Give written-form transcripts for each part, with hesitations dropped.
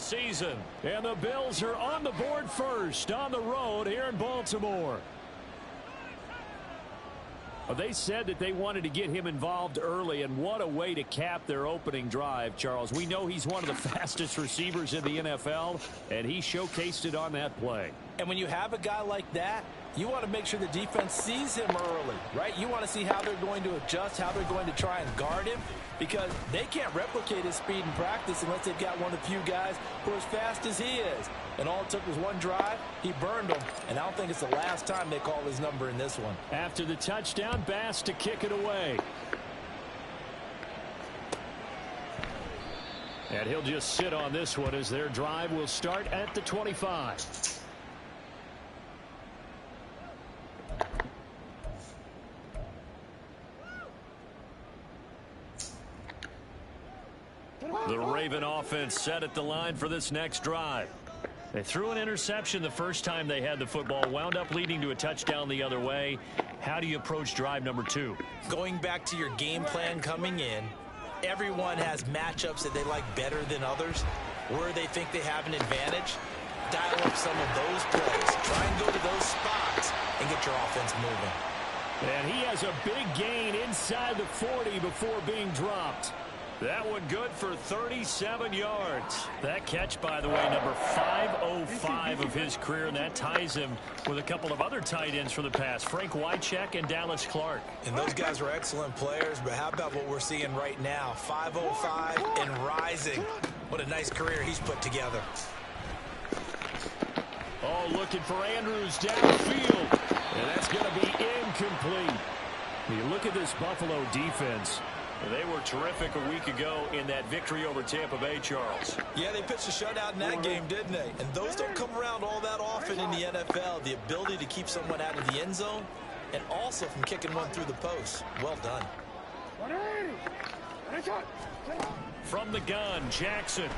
season. And the Bills are on the board first on the road here in Baltimore. Well, they said that they wanted to get him involved early, and what a way to cap their opening drive, Charles. We know he's one of the fastest receivers in the NFL, and he showcased it on that play. And when you have a guy like that, you want to make sure the defense sees him early, right? You want to see how they're going to adjust, how they're going to try and guard him, because they can't replicate his speed in practice unless they've got one of the few guys who are as fast as he is. And all it took was one drive. He burned them, and I don't think it's the last time they call his number in this one. After the touchdown, Bass to kick it away. And he'll just sit on this one as their drive will start at the 25. The Raven offense set at the line for this next drive. They threw an interception the first time they had the football, wound up leading to a touchdown the other way. How do you approach drive number 2? Going back to your game plan coming in, everyone has matchups that they like better than others, where they think they have an advantage. Dial up some of those plays. Try and go to those spots and get your offense moving. And he has a big gain inside the 40 before being dropped. That one good for 37 yards. That catch, by the way, number 505 of his career, and that ties him with a couple of other tight ends for the past, Frank Wycheck and Dallas Clark. And those guys are excellent players, but how about what we're seeing right now? 505 and rising. What a nice career he's put together. Oh, looking for Andrews downfield. And that's going to be incomplete. You look at this Buffalo defense. They were terrific a week ago in that victory over Tampa Bay, Charles. Yeah, they pitched a shutout in that game, didn't they? And those don't come around all that often in the NFL. The ability to keep someone out of the end zone and also from kicking one through the post. Well done. From the gun, Jackson.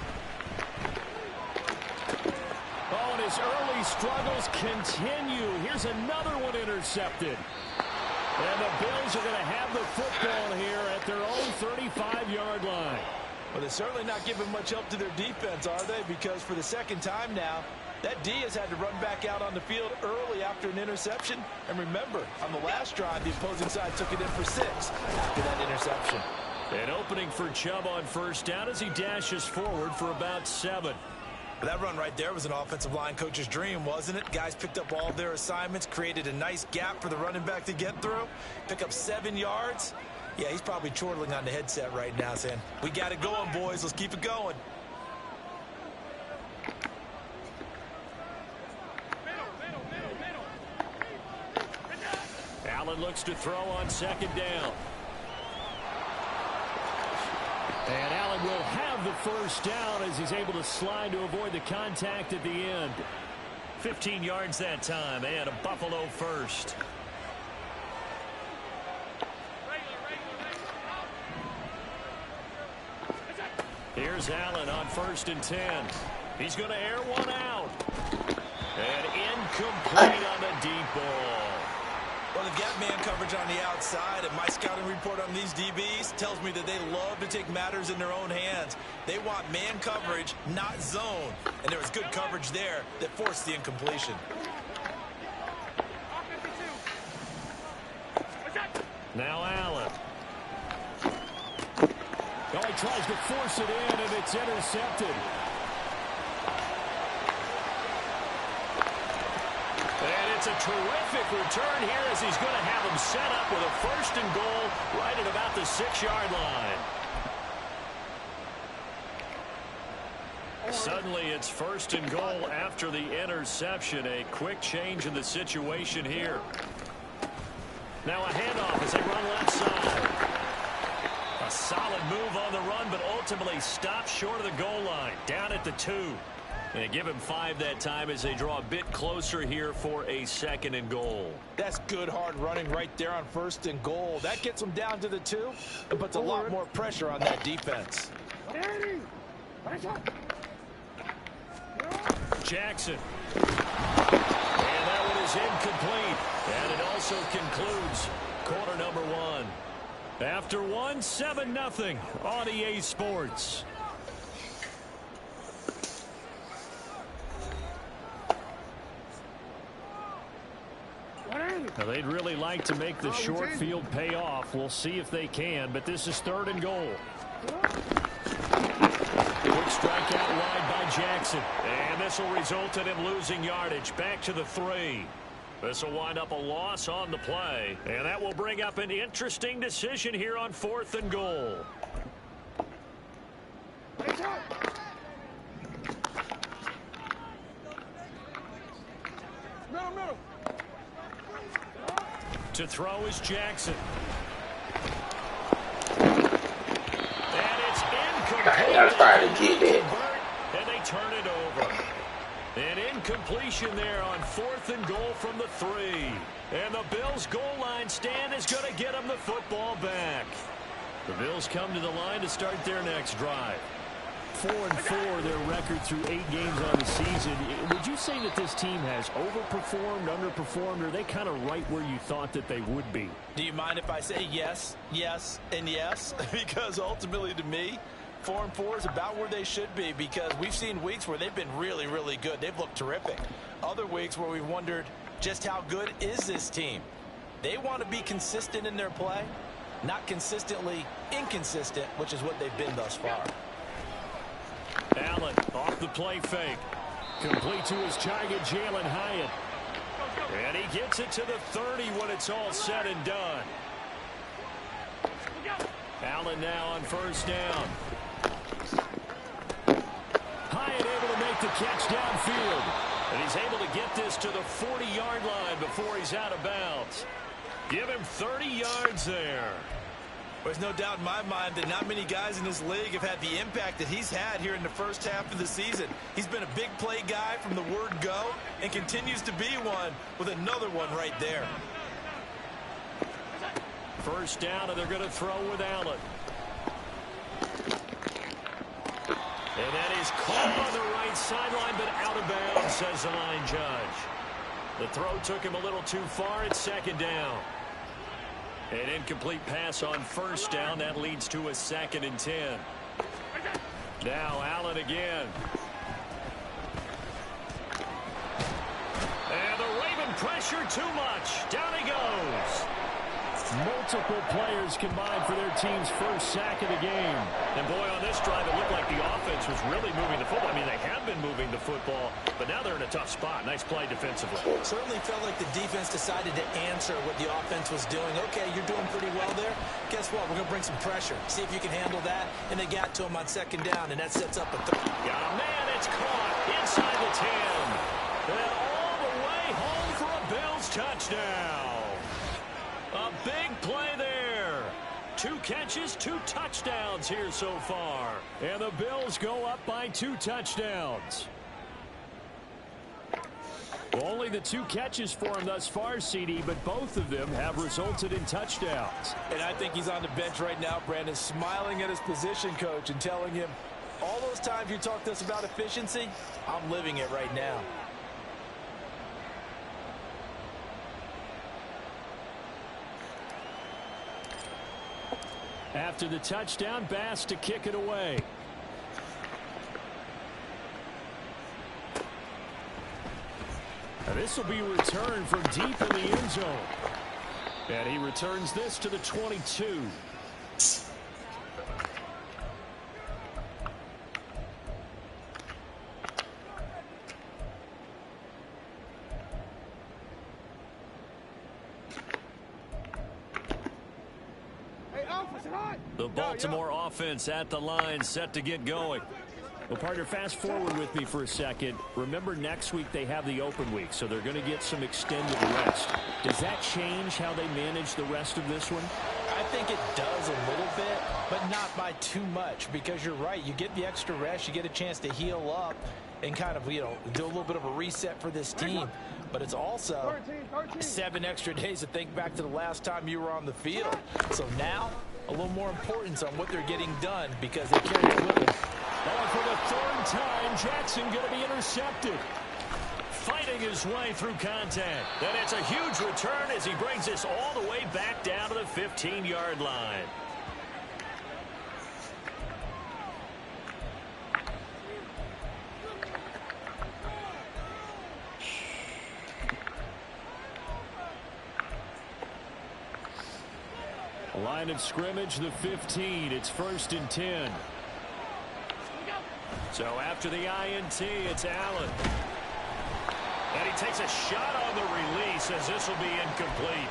Oh, and his early struggles continue. Here's another one intercepted. And the Bills are going to have the football here at their own 35-yard line. Well, they're certainly not giving much help to their defense, are they? Because for the second time now, that D has had to run back out on the field early after an interception. And remember, on the last drive, the opposing side took it in for 6 after that interception. An opening for Chubb on first down as he dashes forward for about 7. That run right there was an offensive line coach's dream, wasn't it? Guys picked up all of their assignments, created a nice gap for the running back to get through, pick up 7 yards. Yeah, he's probably chortling on the headset right now saying, we got it going, boys. Let's keep it going. Allen looks to throw on second down. And Allen will have the first down as he's able to slide to avoid the contact at the end. 15 yards that time, and a Buffalo first. Here's Allen on 1st and 10. He's going to air one out. And incomplete on the deep ball. Well, they've got man coverage on the outside, and my scouting report on these DBs tells me that they love to take matters in their own hands. They want man coverage, not zone. And there was good coverage there that forced the incompletion. Now Allen. Oh, he tries to force it in, and it's intercepted. And it's a terrific return here as he's going to have him set up with a 1st and goal right at about the 6-yard line. Suddenly it's 1st and goal after the interception. A quick change in the situation here. Now a handoff as they run left side. A solid move on the run, but ultimately stopped short of the goal line. Down at the 2. And they give him 5 that time as they draw a bit closer here for a 2nd and goal. That's good hard running right there on 1st and goal. That gets them down to the 2 and puts a lot more pressure on that defense. Jackson. And that one is incomplete. And it also concludes quarter number 1. After 1, 7-0 on EA Sports. Now, they'd really like to make the short field pay off. We'll see if they can, but this is 3rd and goal. Quick strike out wide by Jackson. And this will result in him losing yardage. Back to the 3. This will wind up a loss on the play. And that will bring up an interesting decision here on 4th and goal. To throw is Jackson. And it's incomplete. I was trying to get it. And they turn it over. An incompletion there on 4th and goal from the 3. And the Bills' goal line stand is going to get them the football back. The Bills come to the line to start their next drive. 4-4 their record through 8 games on the season. Would you say that this team has overperformed, underperformed, or are they kind of right where you thought that they would be? Do you mind if I say yes, yes, and yes? Because ultimately to me, 4-4 is about where they should be, because we've seen weeks where they've been really, really good. They've looked terrific. Other weeks where we've wondered just how good is this team. They want to be consistent in their play, not consistently inconsistent, which is what they've been thus far. Allen off the play fake. Complete to his target, Jalen Hyatt. And he gets it to the 30 when it's all said and done. Allen now on 1st down. Hyatt able to make the catch downfield. And he's able to get this to the 40-yard line before he's out of bounds. Give him 30 yards there. There's no doubt in my mind that not many guys in this league have had the impact that he's had here in the first half of the season. He's been a big play guy from the word go and continues to be one with another one right there. 1st down, and they're going to throw with Allen. And that is caught on the right sideline, but out of bounds, says the line judge. The throw took him a little too far. It's 2nd down. An incomplete pass on 1st down. That leads to a 2nd and 10. Now Allen again. And the Raven pressure too much. Down he goes. Multiple players combined for their team's first sack of the game. And boy, on this drive, it looked like the offense was really moving the football. I mean, they have been moving the football, but now they're in a tough spot. Nice play defensively. Certainly felt like the defense decided to answer what the offense was doing. Okay, you're doing pretty well there. Guess what? We're going to bring some pressure. See if you can handle that. And they got to him on 2nd down, and that sets up a 3rd. Got a man. It's caught inside the 10. And all the way home for a Bills touchdown. A big play there. 2 catches, 2 touchdowns here so far. And the Bills go up by 2 touchdowns. Only the 2 catches for him thus far, CD, but both of them have resulted in touchdowns. And I think he's on the bench right now, Brandon, smiling at his position coach and telling him, all those times you talked to us about efficiency, I'm living it right now. After the touchdown, Bass to kick it away. Now this will be returned from deep in the end zone. And he returns this to the 22. The Baltimore offense at the line, set to get going. Well, partner, fast forward with me for a second. Remember, next week they have the open week, so they're going to get some extended rest. Does that change how they manage the rest of this one? I think it does a little bit, but not by too much, because you're right. You get the extra rest, you get a chance to heal up and kind of, you know, do a little bit of a reset for this team. But it's also 7 extra days to think back to the last time you were on the field. So now, a little more importance on what they're getting done because they carry it with them. Oh, for the 3rd time, Jackson going to be intercepted. Fighting his way through contact. And it's a huge return as he brings this all the way back down to the 15-yard line. Line of scrimmage, the 15. It's 1st and 10. So after the INT, it's Allen. And he takes a shot on the release as this will be incomplete.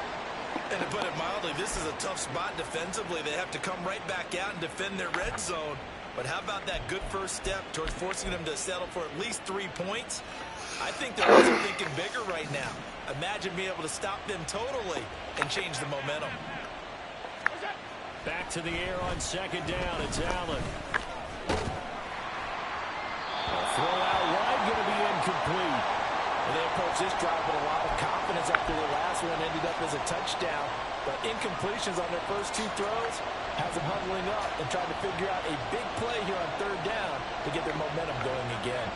And to put it mildly, this is a tough spot defensively. They have to come right back out and defend their red zone. But how about that good first step towards forcing them to settle for at least 3 points? I think they're also thinking bigger right now. Imagine being able to stop them totally and change the momentum. Back to the air on 2nd down. It's Allen. Throw out wide, going to be incomplete. Well, they approach this drive with a lot of confidence after their last one ended up as a touchdown. But incompletions on their first 2 throws has them huddling up and trying to figure out a big play here on 3rd down to get their momentum going again.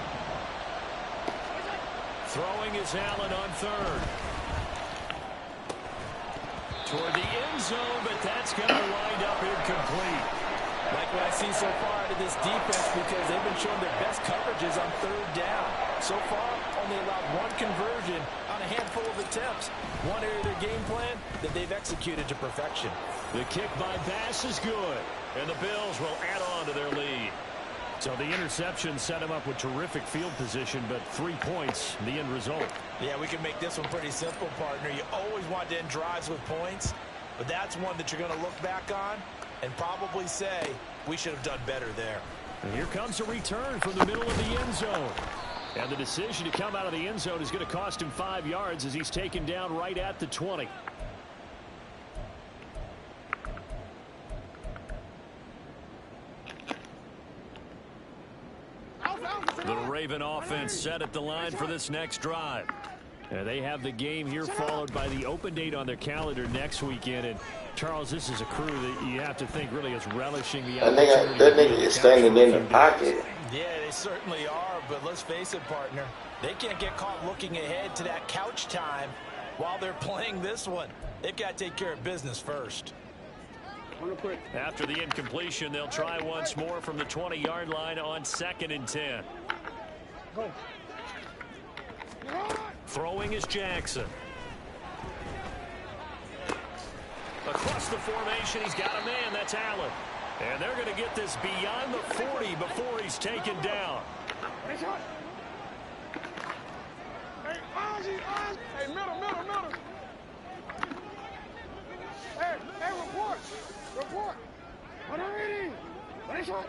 Throwing is Allen on 3rd. Toward the end zone, but that's going to wind up incomplete. Like what I see so far out of this defense, because they've been showing their best coverages on 3rd down. So far, only allowed 1 conversion on a handful of attempts. One area of their game plan that they've executed to perfection. The kick by Bass is good, and the Bills will add on to their lead. So the interception set him up with terrific field position, but 3 points, the end result. Yeah, we can make this one pretty simple, partner. You always want to end drives with points, but that's one that you're going to look back on and probably say, we should have done better there. And here comes a return from the middle of the end zone. And the decision to come out of the end zone is going to cost him 5 yards as he's taken down right at the 20. The Raven offense set at the line for this next drive. And they have the game here followed by the open date on their calendar next weekend. And Charles, this is a crew that you have to think really is relishing the opportunity. That nigga is standing in the pocket. Yeah, they certainly are, but let's face it, partner. They can't get caught looking ahead to that couch time while they're playing this one. They've got to take care of business first. After the incompletion, they'll try once more from the 20-yard line on 2nd and 10. Go. Throwing is Jackson. Across the formation, he's got a man. That's Allen. And they're going to get this beyond the 40 before he's taken down. Hey, middle. Hey, report. What are we? Nice shot.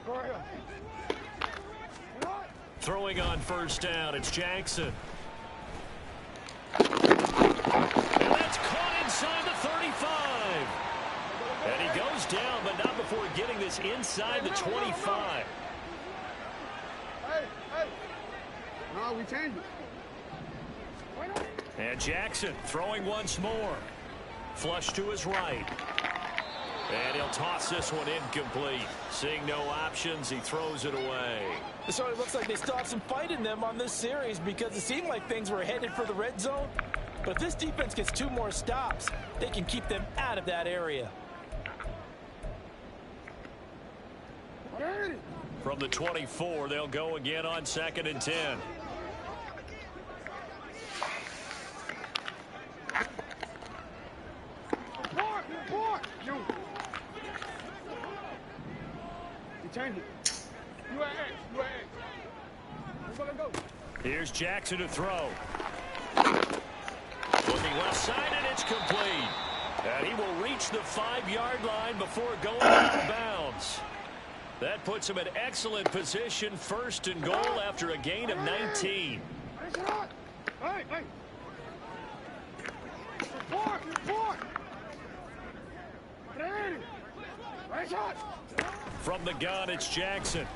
Go ahead. Throwing on 1st down, it's Jackson. And that's caught inside the 35. And he goes down, but not before getting this inside the 25. Hey. No, we changed it. And Jackson throwing once more. Flush to his right. And he'll toss this one incomplete. Seeing no options, he throws it away. So it looks like they still have some fight in them on this series because it seemed like things were headed for the red zone. But if this defense gets 2 more stops, they can keep them out of that area. From the 24, they'll go again on 2nd and 10. Report. You change it. You at X. We're going to go. Here's Jackson to throw. Looking left side, and it's complete. And he will reach the 5-yard line before going out of bounds. That puts him in excellent position, 1st and goal after a gain of 19. Hey. Report. From the gun, it's Jackson.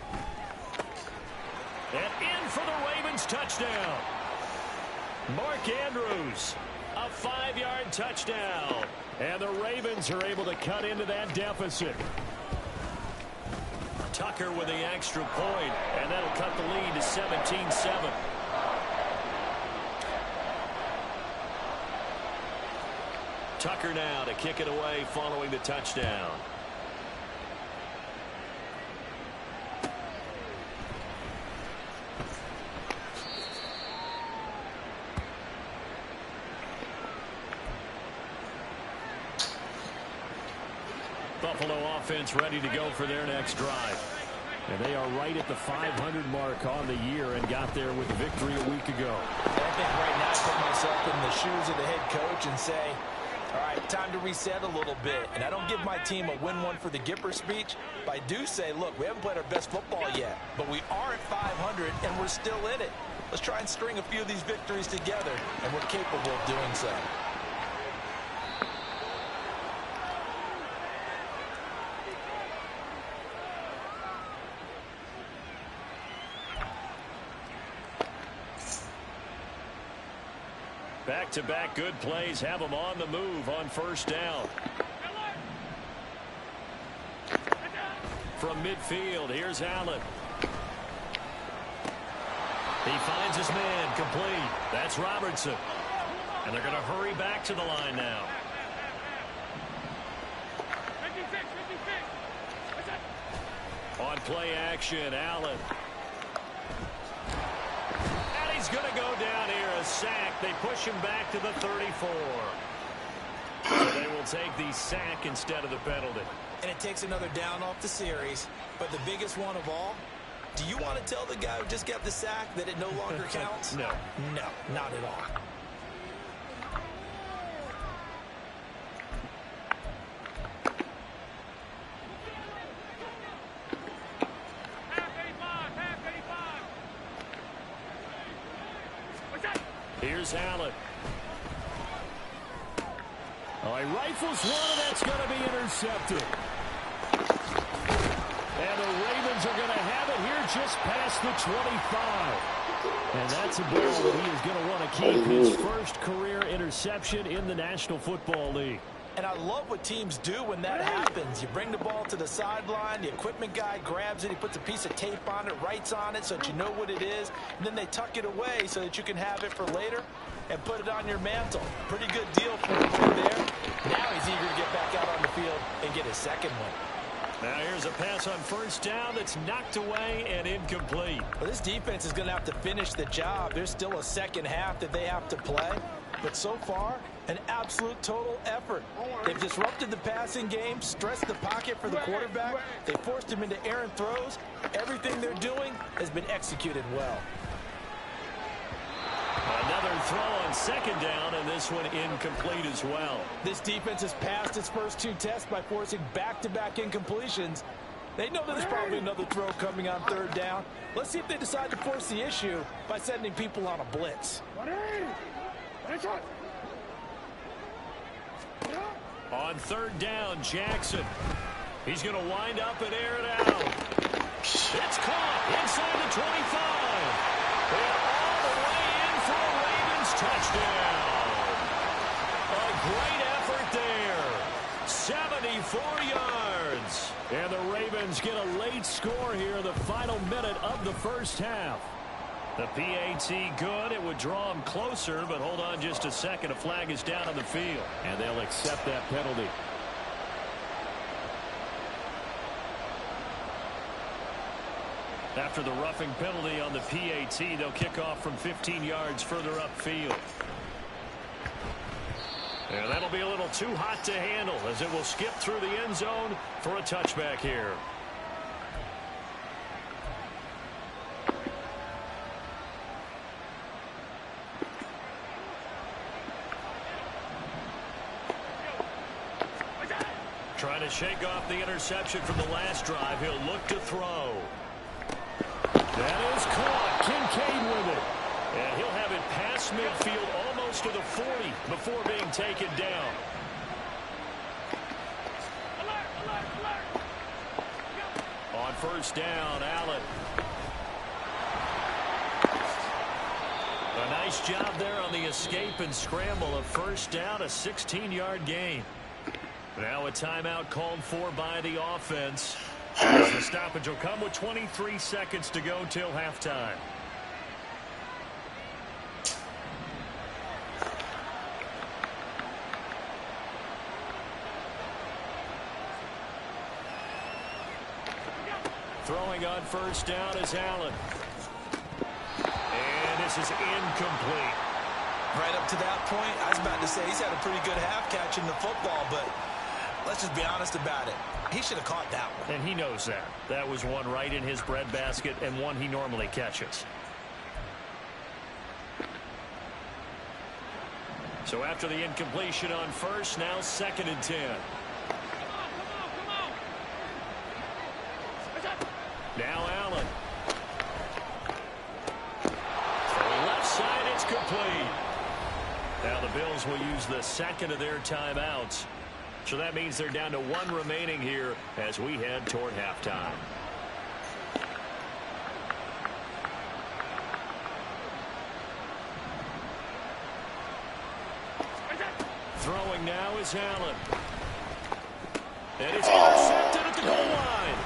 And in for the Ravens touchdown. Mark Andrews, a 5-yard touchdown. And the Ravens are able to cut into that deficit. Tucker with the extra point, and that'll cut the lead to 17-7. Tucker now to kick it away following the touchdown. Buffalo offense ready to go for their next drive. And they are right at the 500 mark on the year and got there with a victory a week ago. I think right now I put myself in the shoes of the head coach and say, all right, time to reset a little bit. And I don't give my team a win one for the Gipper speech, but I do say, look, we haven't played our best football yet, but we are at 500 and we're still in it. Let's try and string a few of these victories together, and we're capable of doing so. Back-to-back good plays have them on the move on first down. From midfield, here's Allen. He finds his man, complete. That's Robertson. And they're going to hurry back to the line now. On play action, Allen. And he's going to go down here, a sack. They push him back to the 34. So they will take the sack instead of the penalty. And it takes another down off the series. But the biggest one of all, do you want to tell the guy who just got the sack that it no longer counts? No. No, not at all. Here's Allen. Oh, he rifles one, and that's going to be intercepted. And the Ravens are going to have it here just past the 25. And that's a ball that he is going to want to keep, his first career interception in the National Football League. And I love what teams do when that happens. You bring the ball to the sideline, the equipment guy grabs it, he puts a piece of tape on it, writes on it so that you know what it is, and then they tuck it away so that you can have it for later and put it on your mantle. Pretty good deal for him right there. Now he's eager to get back out on the field and get his second one. Now here's a pass on first down that's knocked away and incomplete. Well, this defense is going to have to finish the job. There's still a second half that they have to play. But so far, an absolute total effort. They've disrupted the passing game, stressed the pocket for the quarterback. They forced him into errant throws. Everything they're doing has been executed well. Another throw on second down, and this one incomplete as well. This defense has passed its first two tests by forcing back-to-back incompletions. They know that there's probably another throw coming on third down. Let's see if they decide to force the issue by sending people on a blitz. On third down, Jackson. He's going to wind up and air it out. It's caught inside the 25. And all the way in for a Ravens touchdown. A great effort there. 74 yards. And the Ravens get a late score here, the final minute of the first half. The PAT good. It would draw them closer, but hold on just a second. A flag is down on the field. And they'll accept that penalty. After the roughing penalty on the PAT, they'll kick off from 15 yards further upfield. And that'll be a little too hot to handle as it will skip through the end zone for a touchback here. Trying to shake off the interception from the last drive. He'll look to throw. That is caught. Kincaid with it. And he'll have it past midfield almost to the 40 before being taken down. On first down, Allen. A nice job there on the escape and scramble of first down, a 16-yard gain. Now a timeout called for by the offense. The stoppage will come with 23 seconds to go till halftime. Throwing on first down is Allen. And this is incomplete. Right up to that point, I was about to say he's had a pretty good half catching the football, but let's just be honest about it. He should have caught that one. And he knows that. That was one right in his breadbasket and one he normally catches. So after the incompletion on first, now 2nd and 10. Now Allen. From left side, it's complete. Now the Bills will use the 2nd of their timeouts. So that means they're down to 1 remaining here as we head toward halftime. Throwing now is Allen. And it's intercepted at the goal line.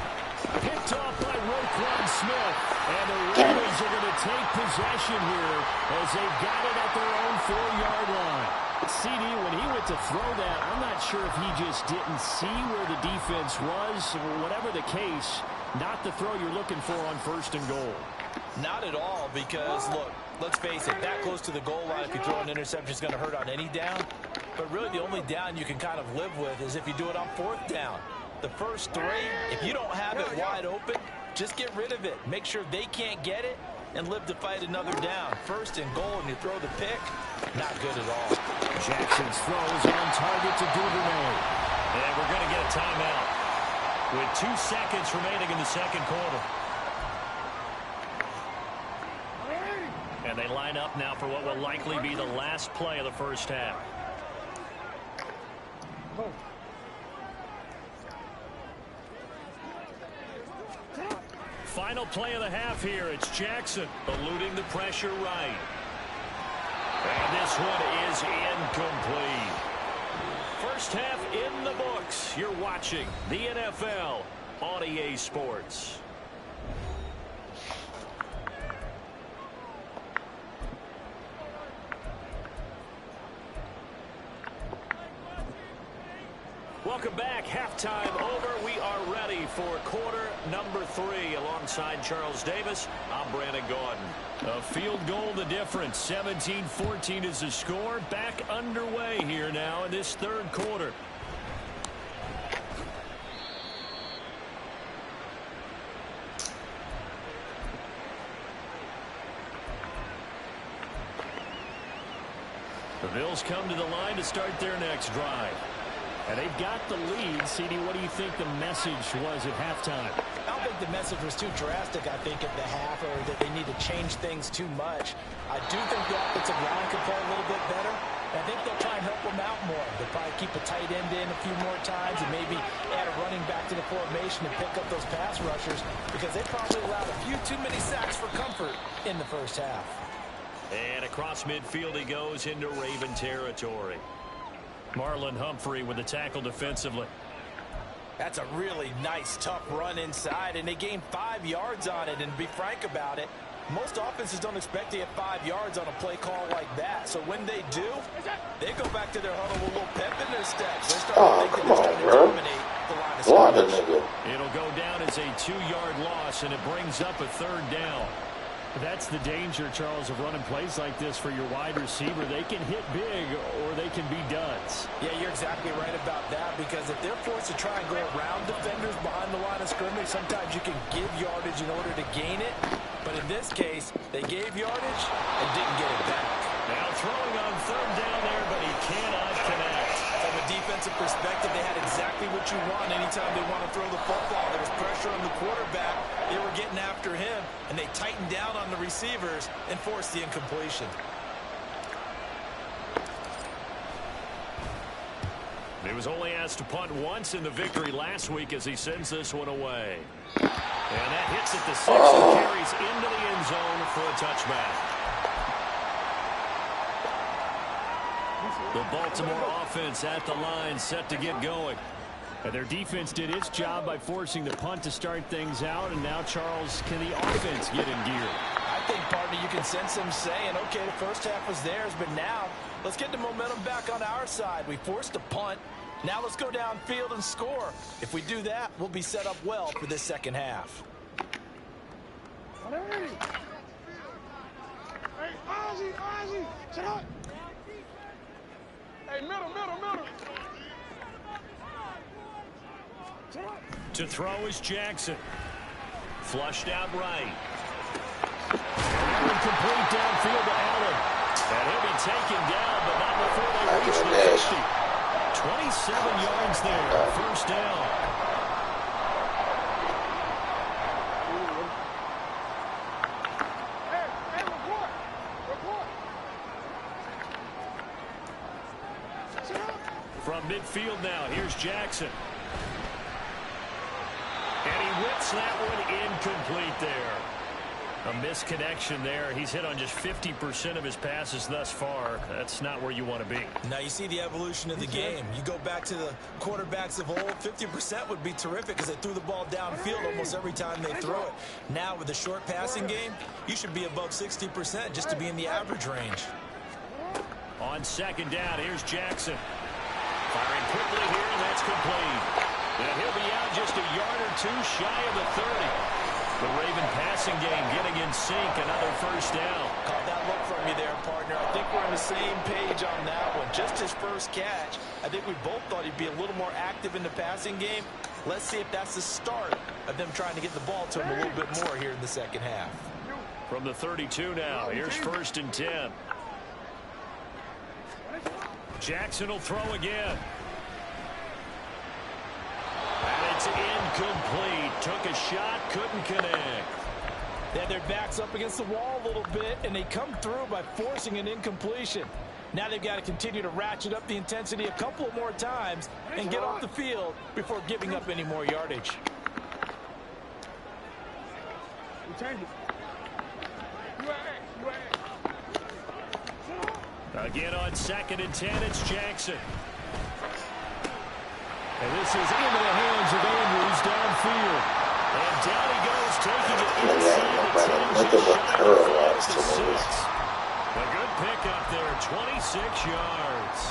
Picked off by Roquan Smith. And the Ravens are going to take possession here as they've got it at their own 4-yard line. CD, when he went to throw that, I'm not sure if he just didn't see where the defense was. Whatever the case, not the throw you're looking for on 1st and goal. Not at all, because, look, let's face it, that close to the goal line, if you throw an interception, is going to hurt on any down. But really, the only down you can kind of live with is if you do it on 4th down. The first 3, if you don't have it wide open, just get rid of it. Make sure they can't get it and live to fight another down. 1st and goal, and you throw the pick, not good at all. Jackson's throw is on target to Duvernay. And we're going to get a timeout with 2 seconds remaining in the 2nd quarter. And they line up now for what will likely be the last play of the 1st half. Final play of the half here. It's Jackson eluding the pressure right. And this one is incomplete. 1st half in the books. You're watching the NFL on EA Sports. Welcome back. Halftime over. We are ready for quarter number 3. Alongside Charles Davis, I'm Brandon Gordon. A field goal the difference. 17-14 is the score. Back underway here now in this 3rd quarter. The Bills come to the line to start their next drive. And they've got the lead. CD, what do you think the message was at halftime? I don't think the message was too drastic, I think, at the half, or that they need to change things too much. I do think the offensive line could play a little bit better. I think they'll try and help them out more. They'll probably keep a tight end in a few more times and maybe add a running back to the formation and pick up those pass rushers, because they probably allowed a few too many sacks for comfort in the 1st half. And across midfield he goes into Raven territory. Marlon Humphrey with the tackle defensively. That's a really nice, tough run inside, and they gained 5 yards on it. And to be frank about it, most offenses don't expect to get 5 yards on a play call like that. So when they do, they go back to their huddle with a little pep in their steps. They're starting to think that they're starting to dominate the line of scrimmage. It'll go down as a 2-yard loss, and it brings up a 3rd down. That's the danger, Charles, of running plays like this for your wide receiver. They can hit big or they can be duds. Yeah, you're exactly right about that, because if they're forced to try and go around defenders behind the line of scrimmage, sometimes you can give yardage in order to gain it. But in this case, they gave yardage and didn't get it back. Now throwing on 3rd down there, but he cannot connect. From a defensive perspective, they had exactly what you want anytime they want to throw the football. There was pressure on the quarterback. They were getting after him, and they tightened down on the receivers and forced the incompletion. He was only asked to punt once in the victory last week as he sends this one away. And that hits at the 6 and carries into the end zone for a touchback. The Baltimore offense at the line, set to get going. And their defense did its job by forcing the punt to start things out. And now, Charles, can the offense get in gear? I think, partner, you can sense them saying, okay, the 1st half was theirs, but now let's get the momentum back on our side. We forced a punt. Now let's go downfield and score. If we do that, we'll be set up well for this 2nd half. Hey, Ozzie, shut up. Hey, middle. To throw is Jackson. Flushed out right. Incomplete downfield to Allen. And he'll be taken down, but not before they reach the 50. 27 yards there. First down. From midfield now, here's Jackson. And he whips that one incomplete there. A misconnection there. He's hit on just 50% of his passes thus far. That's not where you want to be. Now you see the evolution of the game. You go back to the quarterbacks of old, 50% would be terrific because they threw the ball downfield almost every time they throw it. Now with the short passing game, you should be above 60% just to be in the average range. On second down, here's Jackson. Firing quickly here, and that's complete. And he'll be out just a yard or two shy of the 30. The Raven passing game getting in sync. Another first down. Caught that look from you there, partner. I think we're on the same page on that one. Just his first catch. I think we both thought he'd be a little more active in the passing game. Let's see if that's the start of them trying to get the ball to him a little bit more here in the second half. From the 32 now, here's 1st and 10. Jackson will throw again. And it's incomplete. Took a shot, couldn't connect. They had their backs up against the wall a little bit, and they come through by forcing an incompletion. Now they've got to continue to ratchet up the intensity a couple more times and get off the field before giving up any more yardage. Again on 2nd and 10, it's Jackson. And this is into the hands of Andrews downfield. And down he goes, taking it inside the 10. Look at curl to me. A good pickup there, 26 yards.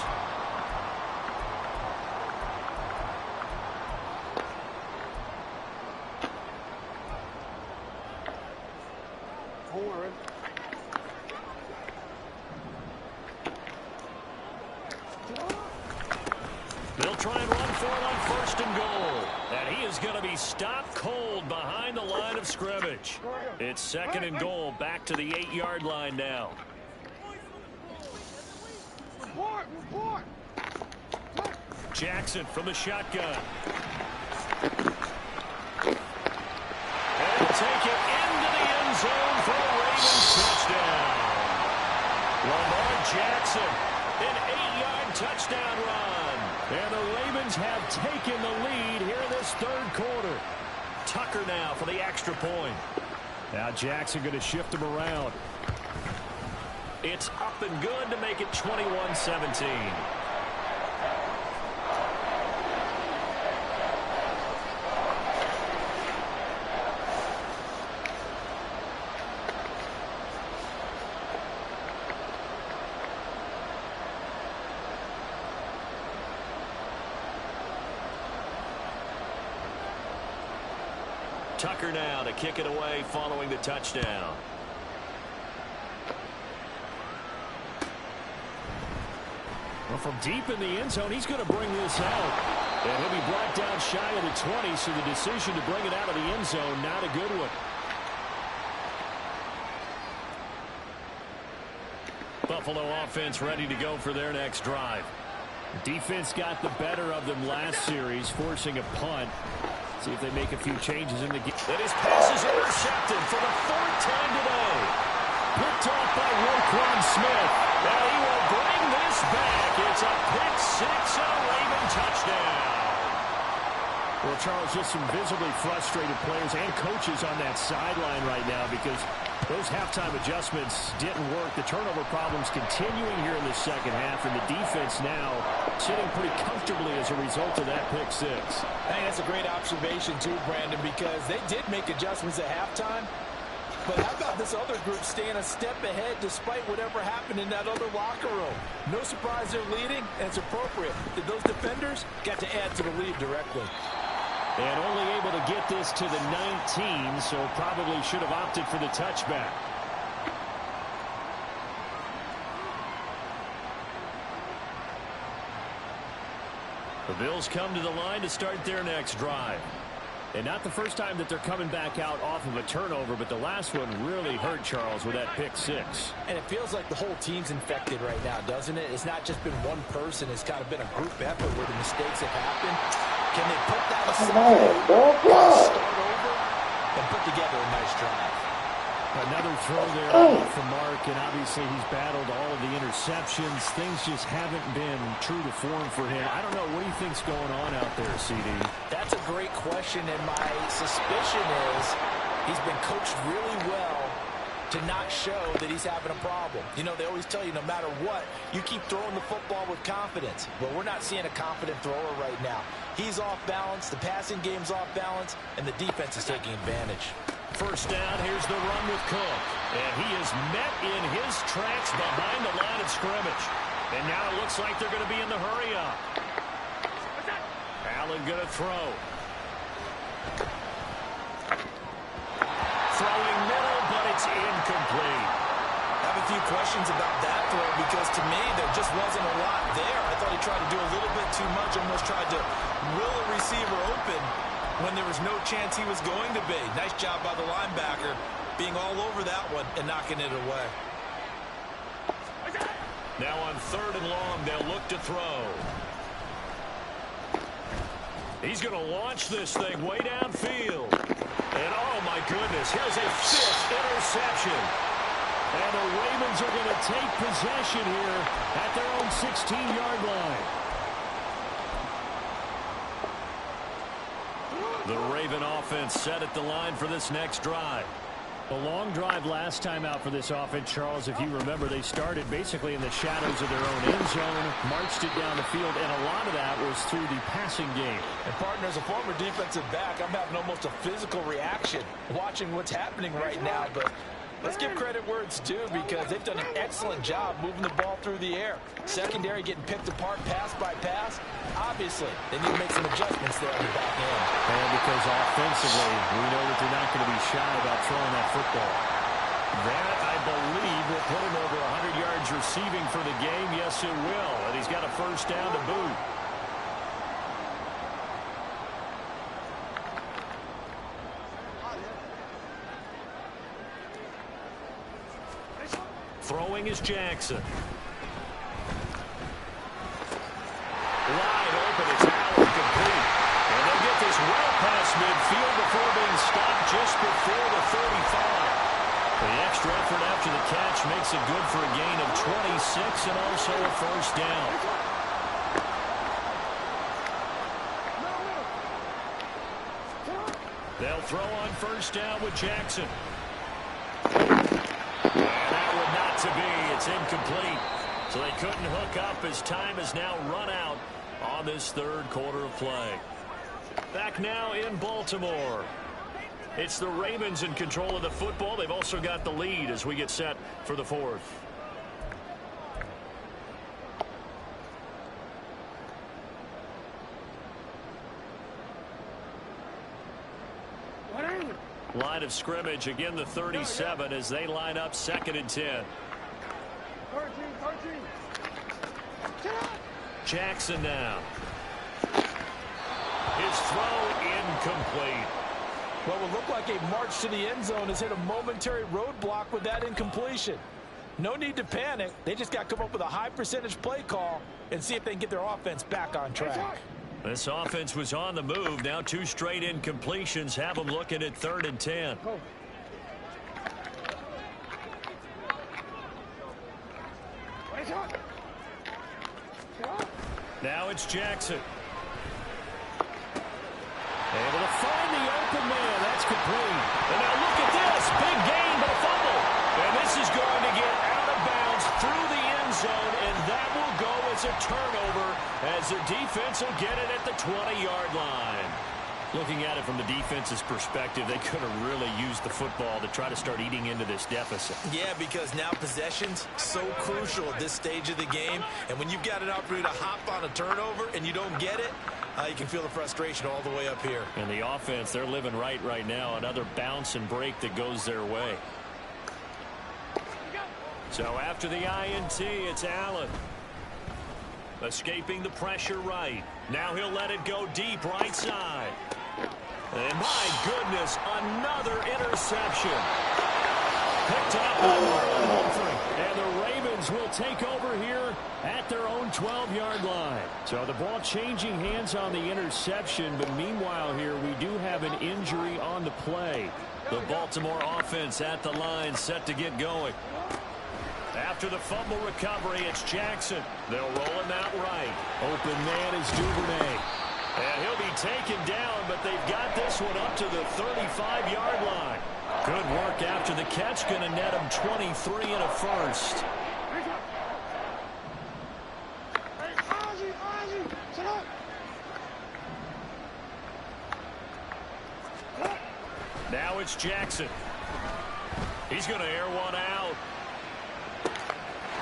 They'll try and run for it on 1st and goal. And he is going to be stopped cold behind the line of scrimmage. It's 2nd and goal, back to the 8-yard line now. Jackson from the shotgun. And he'll take it into the end zone for a Ravens touchdown. Lamar Jackson, an 8-yard touchdown run. And the Ravens have taken the lead here in this 3rd quarter. Tucker now for the extra point. Now Jackson going to shift him around. It's up and good to make it 21-17. Tucker now to kick it away following the touchdown. Well, from deep in the end zone, he's going to bring this out. And he'll be brought down shy of the 20, so the decision to bring it out of the end zone, not a good one. Buffalo offense ready to go for their next drive. The defense got the better of them last series, forcing a punt. See if they make a few changes in the game. And his pass is intercepted for the 4th time today. Picked off by Roquan Smith. And he will bring this back. It's a pick six and a Raven touchdown. Well, Charles, just some visibly frustrated players and coaches on that sideline right now because those halftime adjustments didn't work. The turnover problems continuing here in the second half, and the defense now sitting pretty comfortably as a result of that pick six. I think that's a great observation too, Brandon, because they did make adjustments at halftime. But how about this other group staying a step ahead despite whatever happened in that other locker room? No surprise they're leading, and it's appropriate that those defenders got to add to the lead directly. And only able to get this to the 19, so probably should have opted for the touchback. The Bills come to the line to start their next drive. And not the first time that they're coming back out off of a turnover, but the last one really hurt Charles with that pick six. And it feels like the whole team's infected right now, doesn't it? It's not just been one person. It's kind of been a group effort where the mistakes have happened. Can they put that aside, start over, and put together a nice drive? Another throw there for Mark, and obviously he's battled all of the interceptions. Things just haven't been true to form for him. I don't know. What do you think's going on out there, CD? That's a great question, and my suspicion is he's been coached really well to not show that he's having a problem. You know, they always tell you no matter what, you keep throwing the football with confidence. But we're not seeing a confident thrower right now. He's off balance, the passing game's off balance, and the defense is taking advantage. First down, here's the run with Cook. And he is met in his tracks behind the line of scrimmage. And now it looks like they're going to be in the hurry up. Allen going to throw. Throwing middle, but it's incomplete. I have a few questions about that throw because to me there just wasn't a lot there. I thought he tried to do a little bit too much, almost tried to will a receiver open when there was no chance he was going to be. Nice job by the linebacker being all over that one and knocking it away. Now on 3rd and long, they'll look to throw. He's going to launch this thing way downfield. And oh my goodness, here's a 5th interception. And the Ravens are going to take possession here at their own 16-yard line. The Raven offense set at the line for this next drive. A long drive last time out for this offense, Charles. If you remember, they started basically in the shadows of their own end zone, marched it down the field, and a lot of that was through the passing game. And, partner, as a former defensive back, I'm having almost a physical reaction watching what's happening right now. But let's give credit where it's due because they've done an excellent job moving the ball through the air. Secondary getting picked apart pass by pass. Obviously, they need to make some adjustments there on the back end. And because offensively, we know that they're not going to be shy about throwing that football. That, I believe, will put him over 100 yards receiving for the game. Yes, it will. And he's got a first down to boot. Throwing is Jackson. Wide open, it's Allen complete. And they'll get this well past midfield before being stopped just before the 35. The extra effort after the catch makes it good for a gain of 26 and also a first down. They'll throw on first down with Jackson. That would not to be. It's incomplete. So they couldn't hook up as time has now run out on this 3rd quarter of play. Back now in Baltimore. It's the Ravens in control of the football. They've also got the lead as we get set for the 4th. Line of scrimmage, again the 37 as they line up 2nd and 10. 13. Jackson now. His throw incomplete. What would look like a march to the end zone has hit a momentary roadblock with that incompletion. No need to panic. They just got to come up with a high percentage play call and see if they can get their offense back on track. This offense was on the move. Now 2 straight incompletions have them looking at 3rd and 10. Now it's Jackson. Able to find the open man. That's complete. And now look at this. Big gain, but a fumble. And this is going to get out of bounds through the end zone, and that will go as a turnover as the defense will get it at the 20-yard line. Looking at it from the defense's perspective, they could have really used the football to try to start eating into this deficit. Yeah, because now possession's so crucial at this stage of the game. And when you've got an opportunity to hop on a turnover and you don't get it, you can feel the frustration all the way up here. And the offense, they're living right now. Another bounce and break that goes their way. So after the INT, it's Allen. Escaping the pressure right. Now he'll let it go deep right side. And my goodness, another interception. Picked up by Marlon Humphrey. And the Ravens will take over here at their own 12-yard line. So the ball changing hands on the interception, but meanwhile here we do have an injury on the play. The Baltimore offense at the line set to get going. After the fumble recovery, it's Jackson. They'll roll him out right. Open man is Duvernay. And he'll be taken down, but they've got this one up to the 35-yard line. Good work after the catch. Going to net him 23 and a first. Now it's Jackson. He's going to air one out.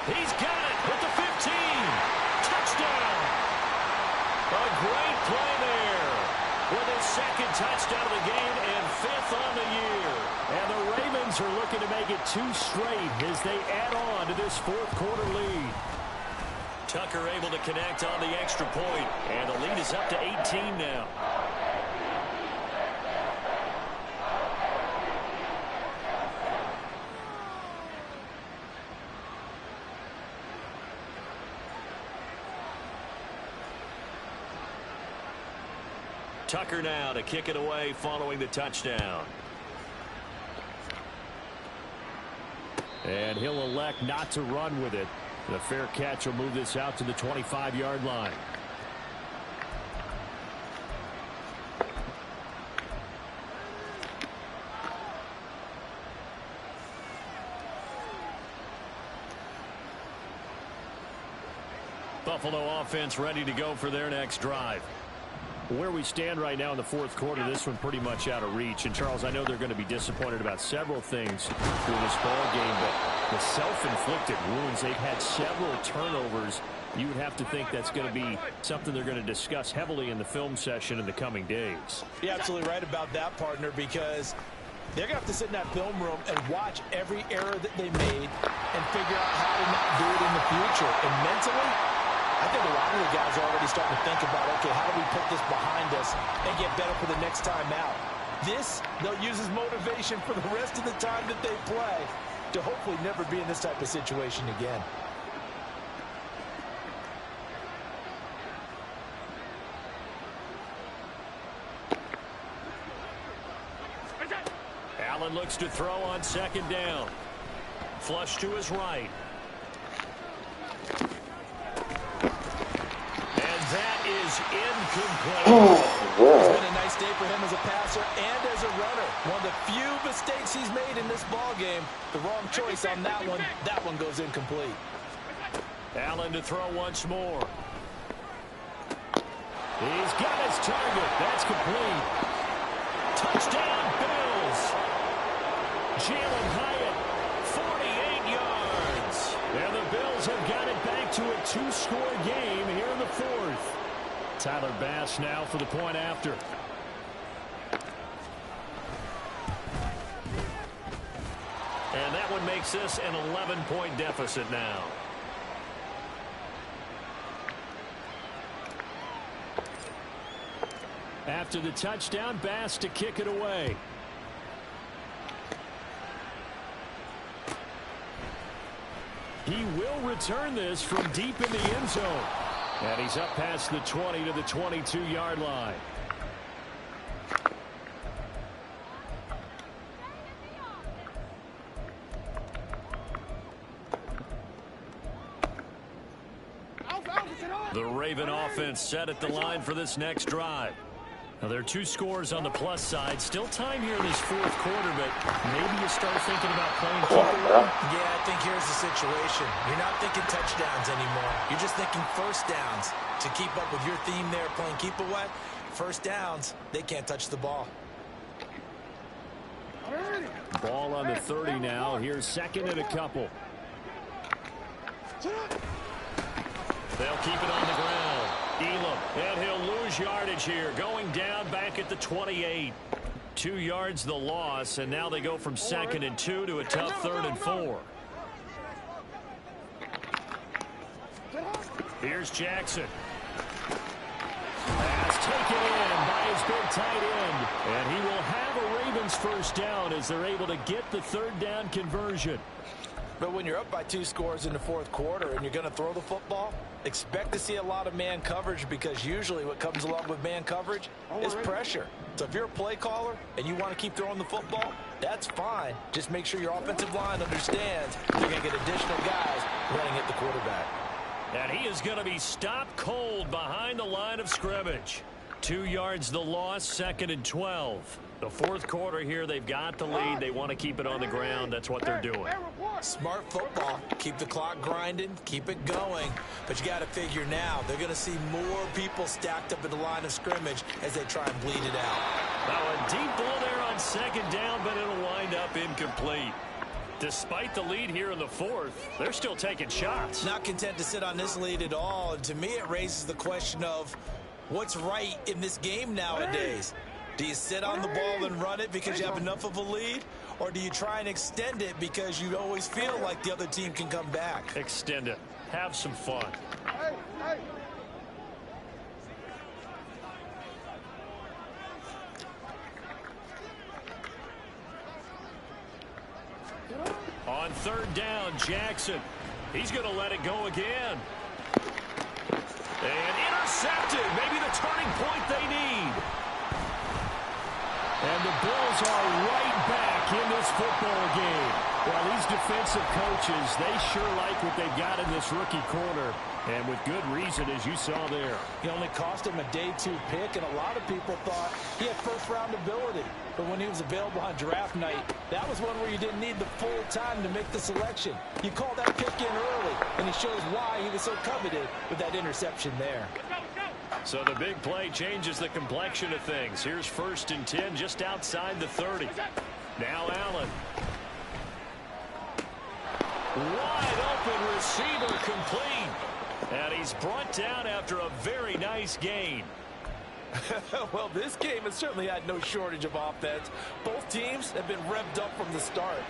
He's got it at the 15. Touchdown. A great play there with his second touchdown of the game and 5th on the year. And the Ravens are looking to make it 2 straight as they add on to this 4th quarter lead. Tucker able to connect on the extra point, and the lead is up to 18 now. Tucker now to kick it away following the touchdown. And he'll elect not to run with it. The fair catch will move this out to the 25-yard line. Buffalo offense ready to go for their next drive. Where we stand right now in the 4th quarter, this one pretty much out of reach. And, Charles, I know they're going to be disappointed about several things through this ball game, but the self-inflicted wounds, they've had several turnovers. You would have to think that's going to be something they're going to discuss heavily in the film session in the coming days. You're absolutely right about that, partner, because they're going to have to sit in that film room and watch every error that they made and figure out how to not do it in the future. And mentally, I think a lot of the guys are already starting to think about, okay, how do we put this behind us and get better for the next time out? This, they'll use as motivation for the rest of the time that they play to hopefully never be in this type of situation again. Allen looks to throw on 2nd down. Flush to his right. That is incomplete. It's been a nice day for him as a passer and as a runner. One of the few mistakes he's made in this ball game. The wrong choice on that one. That one goes incomplete. Allen to throw once more. He's got his target. That's complete. Touchdown, Bills. Jalen Hyatt, 48 yards. And the Bills have got it back to a 2-score game here in the 4th. Tyler Bass now for the point after. And that one makes this an 11-point deficit now. After the touchdown, Bass to kick it away. He will return this from deep in the end zone. And he's up past the 20 to the 22-yard line. The Raven offense set at the line for this next drive. Now, there are 2 scores on the plus side. Still time here in this 4th quarter, but maybe you start thinking about playing keep away. Yeah, I think here's the situation. You're not thinking touchdowns anymore. You're just thinking first downs. To keep up with your theme there, playing keep away, first downs, they can't touch the ball. Ball on the 30 now. Here's 2nd and a couple. They'll keep it on the ground. Elam, and he'll lose yardage here. Going down back at the 28. 2 yards the loss, and now they go from 2nd and 2 to a tough 3rd and 4. Here's Jackson. Pass taken in by his big tight end. And he will have a Ravens first down as they're able to get the third down conversion. But when you're up by 2 scores in the fourth quarter and you're going to throw the football, expect to see a lot of man coverage, because usually what comes along with man coverage is pressure. So if you're a play caller and you want to keep throwing the football, that's fine. Just make sure your offensive line understands you're going to get additional guys running at the quarterback. And he is going to be stopped cold behind the line of scrimmage. 2 yards the loss, 2nd and 12. The fourth quarter here, they've got the lead. They want to keep it on the ground. That's what they're doing. Smart football. Keep the clock grinding. Keep it going. But you got to figure now they're going to see more people stacked up at the line of scrimmage as they try and bleed it out. Now a deep ball there on 2nd down, but it'll wind up incomplete. Despite the lead here in the fourth, they're still taking shots. Not content to sit on this lead at all. And to me, it raises the question of what's right in this game nowadays. Do you sit on the ball and run it because you have enough of a lead? Or do you try and extend it because you always feel like the other team can come back? Extend it. Have some fun. Hey. On 3rd down, Jackson. He's going to let it go again. And intercepted. Maybe the turning point they need. And the Bills are right back in this football game. Well, these defensive coaches, they sure like what they've got in this rookie corner. And with good reason, as you saw there. He only cost him a day 2 pick, and a lot of people thought he had first-round ability. But when he was available on draft night, that was one where you didn't need the full time to make the selection. You call that pick in early, and he shows why he was so coveted with that interception there. So the big play changes the complexion of things. Here's 1st and 10 just outside the 30. Now Allen. Wide open receiver complete. And he's brought down after a very nice gain. Well, this game has certainly had no shortage of offense. Both teams have been revved up from the start.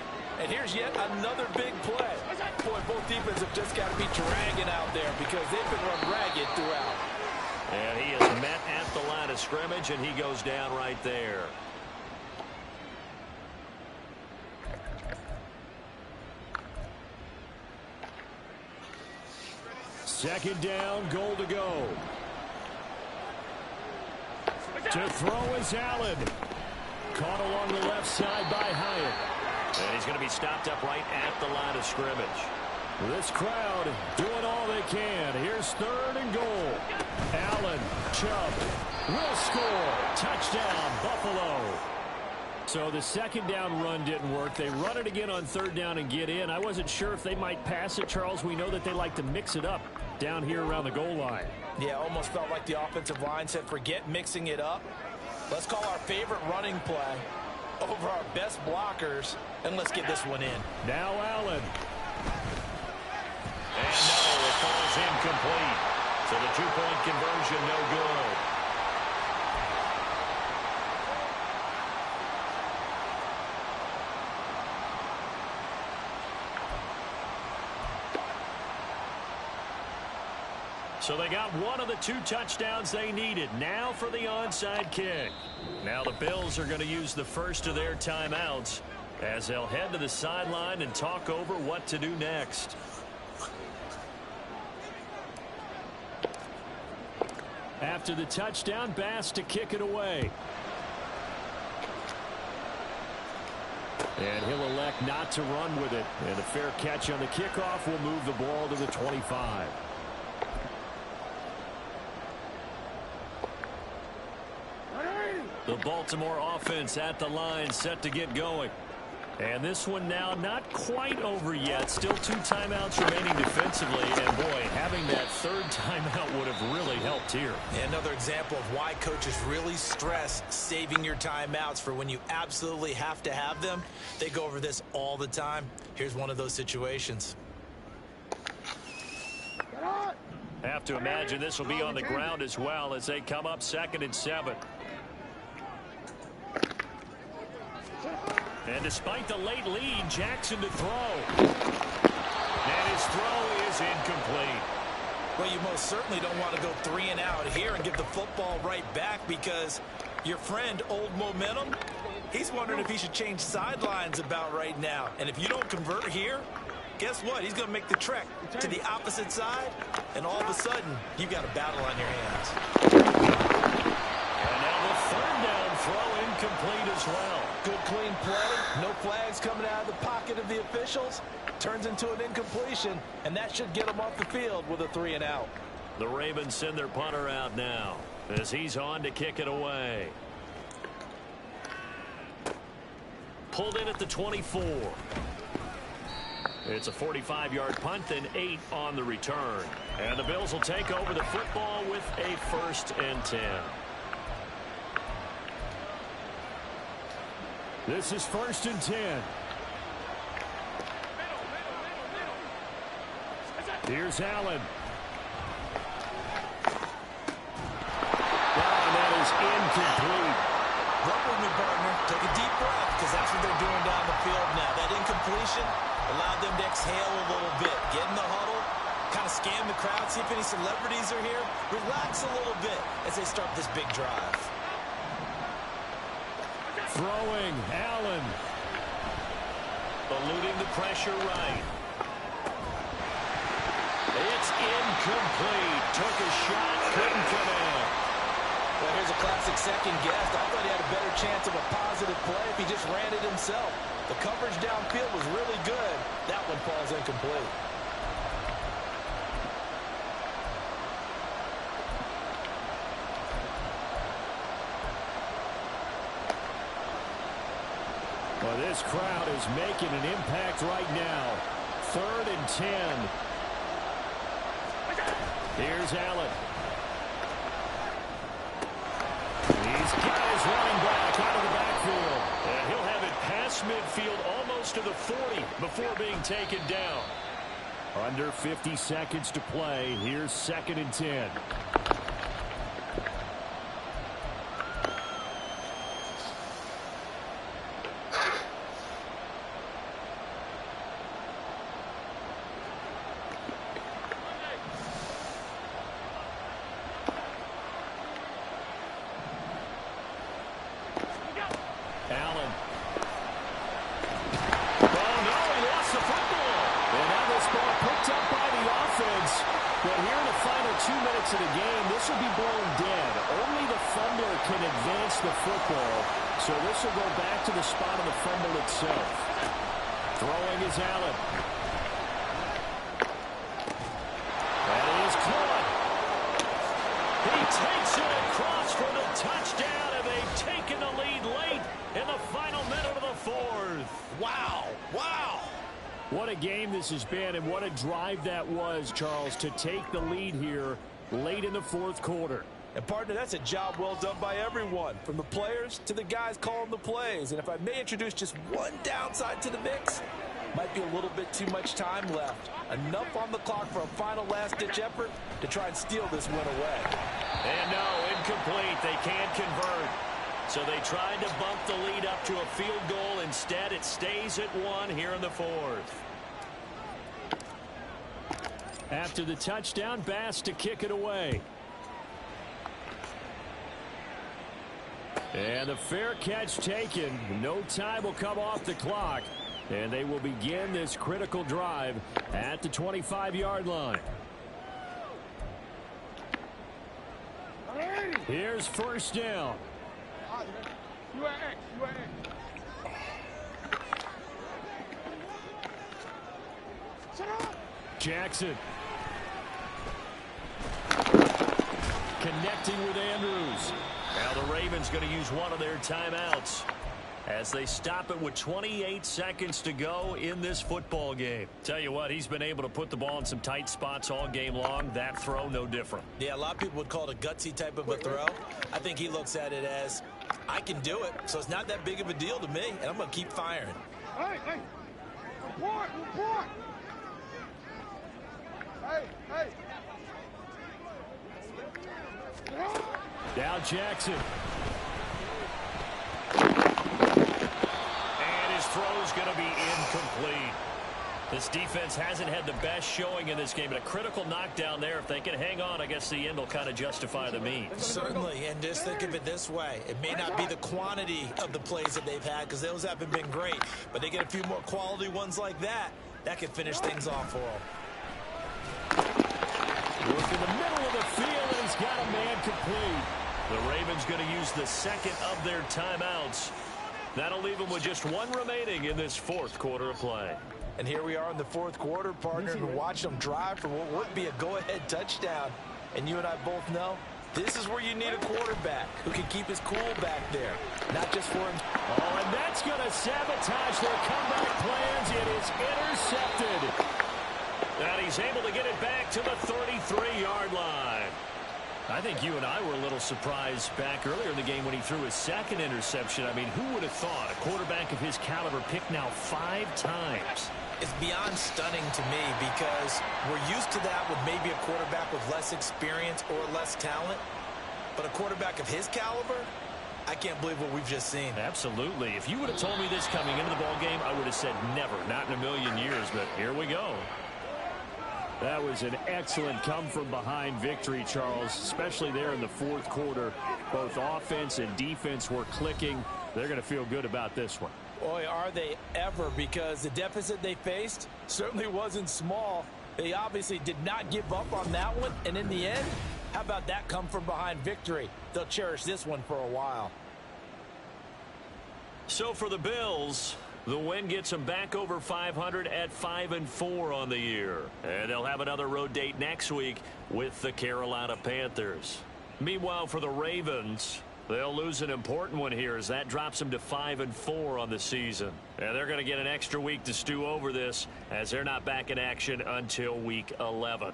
And here's yet another big play. Boy, both defenses have just got to be dragging out there because they've been run ragged throughout. And he is met at the line of scrimmage, and he goes down right there. Second down, goal to go. To throw is Allen. Caught along the left side by Hyatt. And he's going to be stopped up right at the line of scrimmage. This crowd doing all they can. Here's 3rd and goal. Allen, Chubb, will score. Touchdown, Buffalo. So the 2nd down run didn't work. They run it again on 3rd down and get in. I wasn't sure if they might pass it, Charles. We know that they like to mix it up down here around the goal line. Yeah, almost felt like the offensive line said, forget mixing it up. Let's call our favorite running play over our best blockers, and let's get this one in. Now Allen. And no, it falls incomplete. So the 2-point conversion no good. So they got one of the 2 touchdowns they needed. Now for the onside kick. Now the Bills are going to use the first of their timeouts as they'll head to the sideline and talk over what to do next. After the touchdown, Bass to kick it away. And he'll elect not to run with it. And a fair catch on the kickoff will move the ball to the 25. The Baltimore offense at the line, set to get going. And this one now not quite over yet. Still 2 timeouts remaining defensively. And boy, having that 3rd timeout would have really helped here. Yeah, another example of why coaches really stress saving your timeouts for when you absolutely have to have them. They go over this all the time. Here's one of those situations. Have to imagine this will be on the ground as well as they come up 2nd and 7. And despite the late lead, Jackson to throw. And his throw is incomplete. Well, you most certainly don't want to go 3 and out here and give the football right back, because your friend, Old Momentum, he's wondering if he should change sidelines about right now. And if you don't convert here, guess what? He's going to make the trek to the opposite side, and all of a sudden, you've got a battle on your hands. And now the third down throw incomplete as well. Good, clean play. No flags coming out of the pocket of the officials. Turns into an incompletion, and that should get them off the field with a 3 and out. The Ravens send their punter out now as he's on to kick it away. Pulled in at the 24. It's a 45-yard punt and 8 on the return. And the Bills will take over the football with a 1st and 10. This is 1st and 10. Here's Allen. And that is incomplete. Run with me, partner. Take a deep breath, because that's what they're doing down the field now. That incompletion allowed them to exhale a little bit. Get in the huddle, kind of scan the crowd, see if any celebrities are here. Relax a little bit as they start this big drive. Throwing, Allen. Eluding the pressure right. It's incomplete. Took a shot, couldn't connect. Well, here's a classic second guess. I thought he had a better chance of a positive play if he just ran it himself. The coverage downfield was really good. That one falls incomplete. Well, this crowd is making an impact right now. 3rd and 10. Here's Allen. He's got his running back out of the backfield. And he'll have it past midfield almost to the 40 before being taken down. Under 50 seconds to play. Here's 2nd and 10. Allen. Oh, no, he lost the football. And now this ball picked up by the offense. But here in the final 2 minutes of the game, this will be blown dead. Only the fumbler can advance the football. So this will go back to the spot of the fumble itself. Throwing is Allen. That is caught. He takes it across for the touchdown, and they've taken the lead late in the final minute of the 4th. Wow. Wow. What a game this has been, and what a drive that was, Charles, to take the lead here late in the 4th quarter. And, partner, that's a job well done by everyone, from the players to the guys calling the plays. And if I may introduce just one downside to the mix, might be a little bit too much time left. Enough on the clock for a final last-ditch effort to try and steal this win away. And no, incomplete. They can't convert. So they tried to bump the lead up to a field goal. Instead, it stays at 1 here in the 4th. After the touchdown, Bass to kick it away. And the fair catch taken. No time will come off the clock. And they will begin this critical drive at the 25-yard line. Here's 1st down. You at X. You at X. Shut up. Jackson. Connecting with Andrews. Now the Ravens going to use one of their timeouts as they stop it with 28 seconds to go in this football game. Tell you what, he's been able to put the ball in some tight spots all game long. That throw, no different. Yeah, a lot of people would call it a gutsy type of a throw. I think he looks at it as, I can do it, so it's not that big of a deal to me, and I'm going to keep firing. Hey, hey. Report, report. Hey, hey. Now Jackson. And his throw's going to be incomplete. This defense hasn't had the best showing in this game, but a critical knockdown there. If they can hang on, I guess the end will kind of justify the means. Certainly, and just think of it this way. It may not be the quantity of the plays that they've had because those haven't been great, but they get a few more quality ones like that. That can finish things off for them. Look in the middle of the field, and he's got a man complete. The Ravens going to use the second of their timeouts. That'll leave them with just one remaining in this fourth quarter of play. And here we are in the fourth quarter, partner, and watch them drive for what would be a go-ahead touchdown. And you and I both know this is where you need a quarterback who can keep his cool back there, not just for him. Oh, and that's going to sabotage their comeback plans. It is intercepted. And he's able to get it back to the 33-yard line. I think you and I were a little surprised back earlier in the game when he threw his second interception. I mean, who would have thought a quarterback of his caliber picked now 5 times? It's beyond stunning to me because we're used to that with maybe a quarterback with less experience or less talent. But a quarterback of his caliber, I can't believe what we've just seen. Absolutely. If you would have told me this coming into the ballgame, I would have said never, not in a million years. But here we go. That was an excellent come-from-behind victory, Charles, especially there in the fourth quarter. Both offense and defense were clicking. They're going to feel good about this one. Boy, are they ever, because the deficit they faced certainly wasn't small. They obviously did not give up on that one, and in the end, how about that come-from-behind victory? They'll cherish this one for a while. So for the Bills, the win gets them back over 500 at 5-4 on the year. And they'll have another road date next week with the Carolina Panthers. Meanwhile, for the Ravens, they'll lose an important one here as that drops them to 5-4 on the season. And they're going to get an extra week to stew over this as they're not back in action until week 11.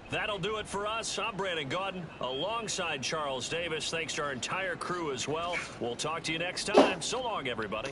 That'll do it for us. I'm Brandon Gaudin alongside Charles Davis. Thanks to our entire crew as well. We'll talk to you next time. So long, everybody.